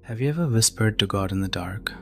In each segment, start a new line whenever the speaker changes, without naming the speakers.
Have you ever whispered to God in the dark,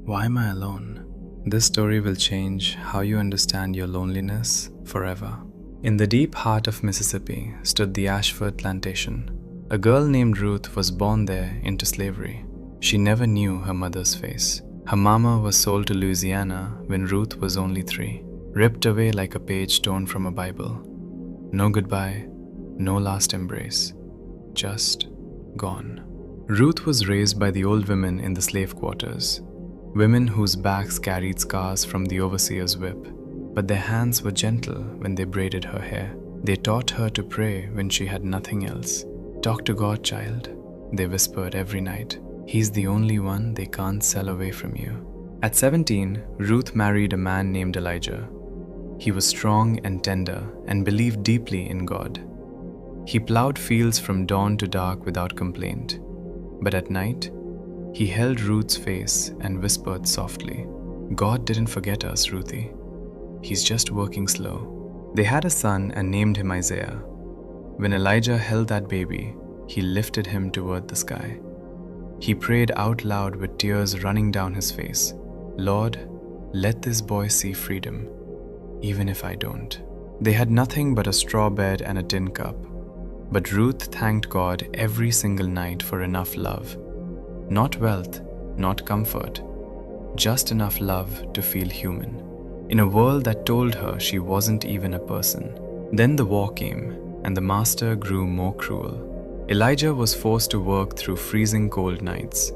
"Why am I alone?" This story will change how you understand your loneliness forever. In the deep heart of Mississippi stood the Ashford plantation. A girl named Ruth was born there into slavery. She never knew her mother's face. Her mama was sold to Louisiana when Ruth was only 3, ripped away like a page torn from a Bible. No goodbye, no last embrace, just gone. Ruth was raised by the old women in the slave quarters, women whose backs carried scars from the overseer's whip, but their hands were gentle when they braided her hair. They taught her to pray when she had nothing else. "Talk to God, child," they whispered every night. "He's the only one they can't sell away from you." At 17, Ruth married a man named Elijah. He was strong and tender and believed deeply in God. He plowed fields from dawn to dark without complaint. But at night, he held Ruth's face and whispered softly, "God didn't forget us, Ruthie. He's just working slow." They had a son and named him Isaiah. When Elijah held that baby, he lifted him toward the sky. He prayed out loud with tears running down his face, "Lord, let this boy see freedom, even if I don't." They had nothing but a straw bed and a tin cup. But Ruth thanked God every single night for enough love. Not wealth, not comfort, just enough love to feel human. In a world that told her she wasn't even a person. Then the war came, and the master grew more cruel. Elijah was forced to work through freezing cold nights.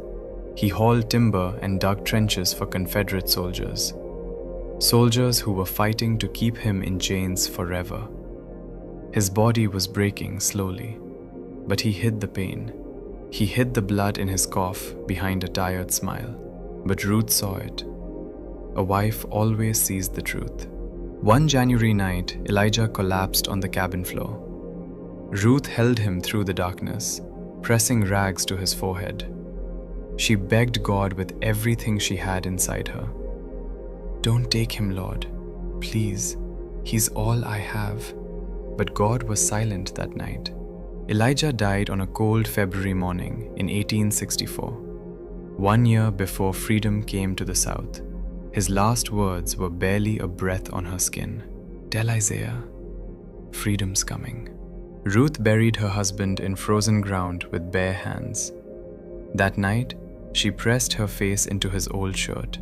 He hauled timber and dug trenches for Confederate soldiers. Soldiers who were fighting to keep him in chains forever. His body was breaking slowly, but he hid the pain. He hid the blood in his cough behind a tired smile. But Ruth saw it. A wife always sees the truth. One January night, Elijah collapsed on the cabin floor. Ruth held him through the darkness, pressing rags to his forehead. She begged God with everything she had inside her. "Don't take him, Lord. Please. He's all I have." But God was silent that night. Elijah died on a cold February morning in 1864, 1 year before freedom came to the South. His last words were barely a breath on her skin. "Tell Isaiah, freedom's coming." Ruth buried her husband in frozen ground with bare hands. That night, she pressed her face into his old shirt.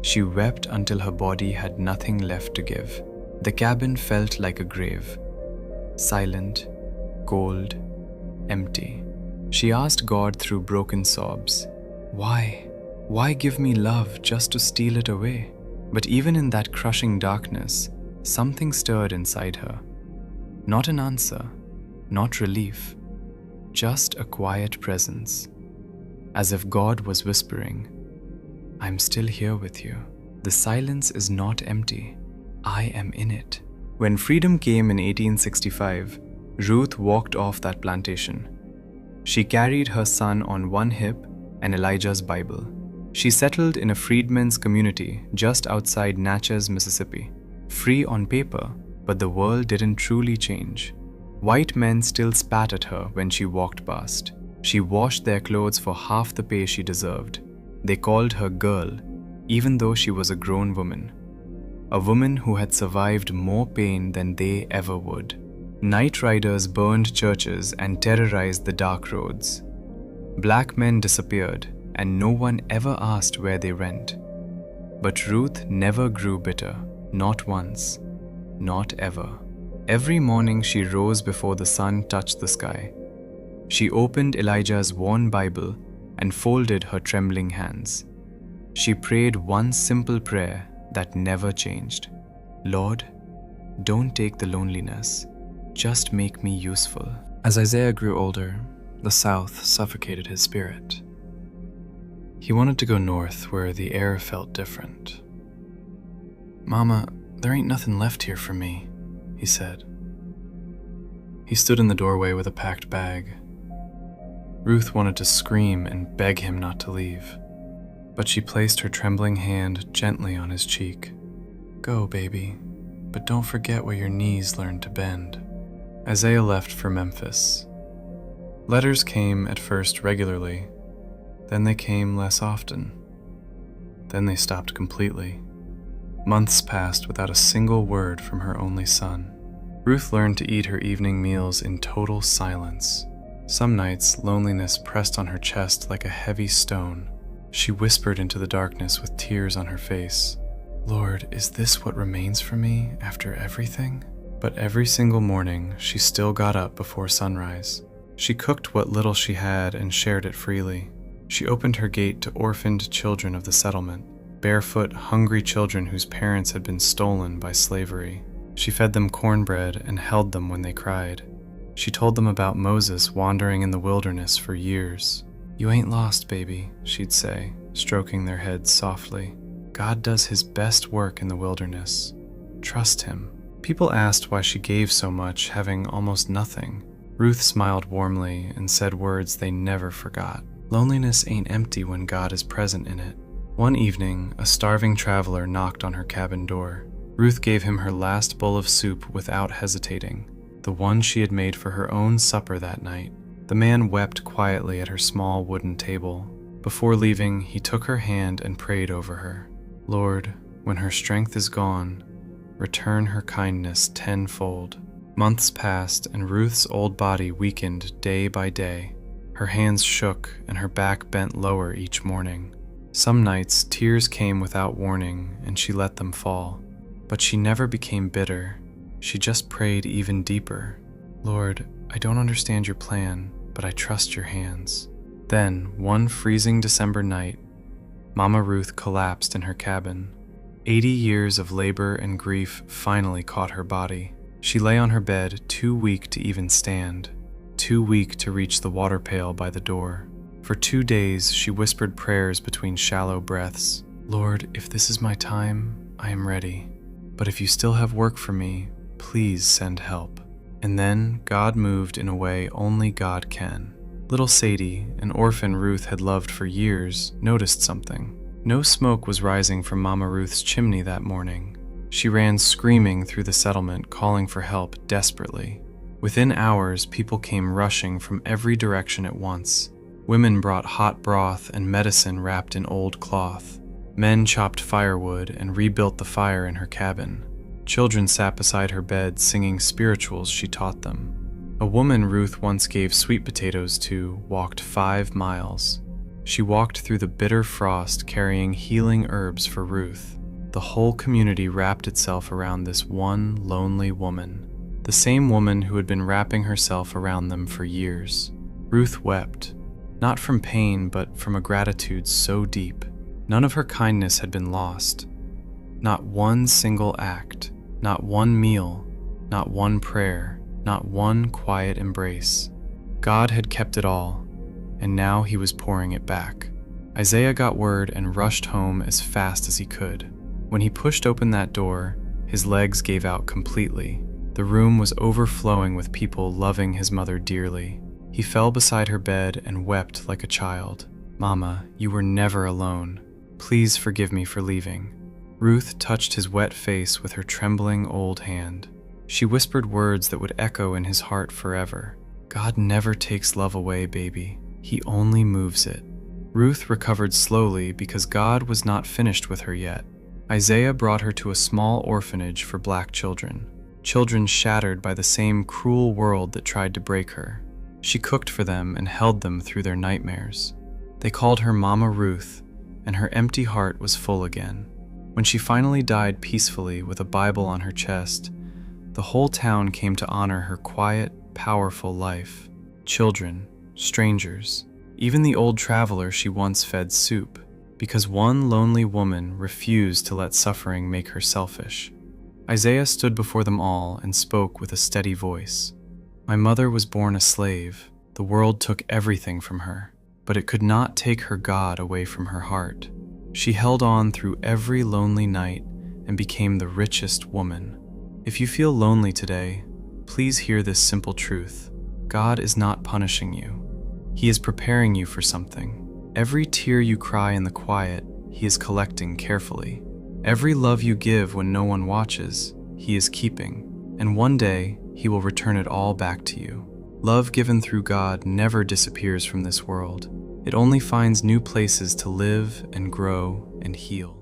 She wept until her body had nothing left to give. The cabin felt like a grave. Silent, cold, empty. She asked God through broken sobs, "Why? Why give me love just to steal it away?" But even in that crushing darkness, something stirred inside her. Not an answer, not relief, just a quiet presence. As if God was whispering, "I'm still here with you. The silence is not empty. I am in it." When freedom came in 1865, Ruth walked off that plantation. She carried her son on one hip and Elijah's Bible. She settled in a freedmen's community just outside Natchez, Mississippi. Free on paper, but the world didn't truly change. White men still spat at her when she walked past. She washed their clothes for half the pay she deserved. They called her girl, even though she was a grown woman. A woman who had survived more pain than they ever would. Night riders burned churches and terrorized the dark roads. Black men disappeared, and no one ever asked where they went. But Ruth never grew bitter, not once, not ever. Every morning she rose before the sun touched the sky. She opened Elijah's worn Bible and folded her trembling hands. She prayed one simple prayer that never changed. "Lord, don't take the loneliness. Just make me useful." As Isaiah grew older, the South suffocated his spirit. He wanted to go north where the air felt different. "Mama, there ain't nothing left here for me," he said. He stood in the doorway with a packed bag. Ruth wanted to scream and beg him not to leave, but she placed her trembling hand gently on his cheek. "Go, baby, but don't forget where your knees learned to bend." Isaiah left for Memphis. Letters came at first regularly, Then they came less often. Then they stopped completely. Months passed without a single word from her only son. Ruth learned to eat her evening meals in total silence. Some nights, loneliness pressed on her chest like a heavy stone. She whispered into the darkness with tears on her face, "Lord, is this what remains for me after everything?" But every single morning, she still got up before sunrise. She cooked what little she had and shared it freely. She opened her gate to orphaned children of the settlement, barefoot, hungry children whose parents had been stolen by slavery. She fed them cornbread and held them when they cried. She told them about Moses wandering in the wilderness for years. "You ain't lost, baby," she'd say, stroking their heads softly. "God does his best work in the wilderness. Trust him." People asked why she gave so much, having almost nothing. Ruth smiled warmly and said words they never forgot. Loneliness ain't empty when God is present in it. One evening, a starving traveler knocked on her cabin door. Ruth gave him her last bowl of soup without hesitating, the one she had made for her own supper that night. The man wept quietly at her small wooden table. Before leaving, he took her hand and prayed over her. "Lord, when her strength is gone, return her kindness tenfold." Months passed, and Ruth's old body weakened day by day. Her hands shook, and her back bent lower each morning. Some nights, tears came without warning, and she let them fall. But she never became bitter. She just prayed even deeper. "Lord, I don't understand your plan, but I trust your hands." Then, one freezing December night, Mama Ruth collapsed in her cabin. 80 years of labor and grief finally caught her body. She lay on her bed, too weak to even stand, too weak to reach the water pail by the door. For 2 days, she whispered prayers between shallow breaths. "Lord, if this is my time, I am ready. But if you still have work for me, please send help." And then God moved in a way only God can. Little Sadie, an orphan Ruth had loved for years, noticed something. No smoke was rising from Mama Ruth's chimney that morning. She ran screaming through the settlement, calling for help desperately. Within hours, people came rushing from every direction at once. Women brought hot broth and medicine wrapped in old cloth. Men chopped firewood and rebuilt the fire in her cabin. Children sat beside her bed singing spirituals she taught them. A woman Ruth once gave sweet potatoes to walked 5 miles. She walked through the bitter frost carrying healing herbs for Ruth. The whole community wrapped itself around this one lonely woman, the same woman who had been wrapping herself around them for years. Ruth wept, not from pain but from a gratitude so deep. None of her kindness had been lost. Not one single act, not one meal, not one prayer, not one quiet embrace. God had kept it all, and now he was pouring it back. Isaiah got word and rushed home as fast as he could. When he pushed open that door, his legs gave out completely. The room was overflowing with people loving his mother dearly. He fell beside her bed and wept like a child. "Mama, you were never alone. Please forgive me for leaving." Ruth touched his wet face with her trembling old hand. She whispered words that would echo in his heart forever. "God never takes love away, baby. He only moves it." Ruth recovered slowly because God was not finished with her yet. Isaiah brought her to a small orphanage for black children, children shattered by the same cruel world that tried to break her. She cooked for them and held them through their nightmares. They called her Mama Ruth, and her empty heart was full again. When she finally died peacefully with a Bible on her chest, the whole town came to honor her quiet, powerful life. Children, strangers, even the old traveler she once fed soup, because one lonely woman refused to let suffering make her selfish. Isaiah stood before them all and spoke with a steady voice. "My mother was born a slave. The world took everything from her, but it could not take her God away from her heart. She held on through every lonely night and became the richest woman. If you feel lonely today, please hear this simple truth. God is not punishing you. He is preparing you for something. Every tear you cry in the quiet, he is collecting carefully. Every love you give when no one watches, he is keeping. And one day, he will return it all back to you. Love given through God never disappears from this world. It only finds new places to live and grow and heal.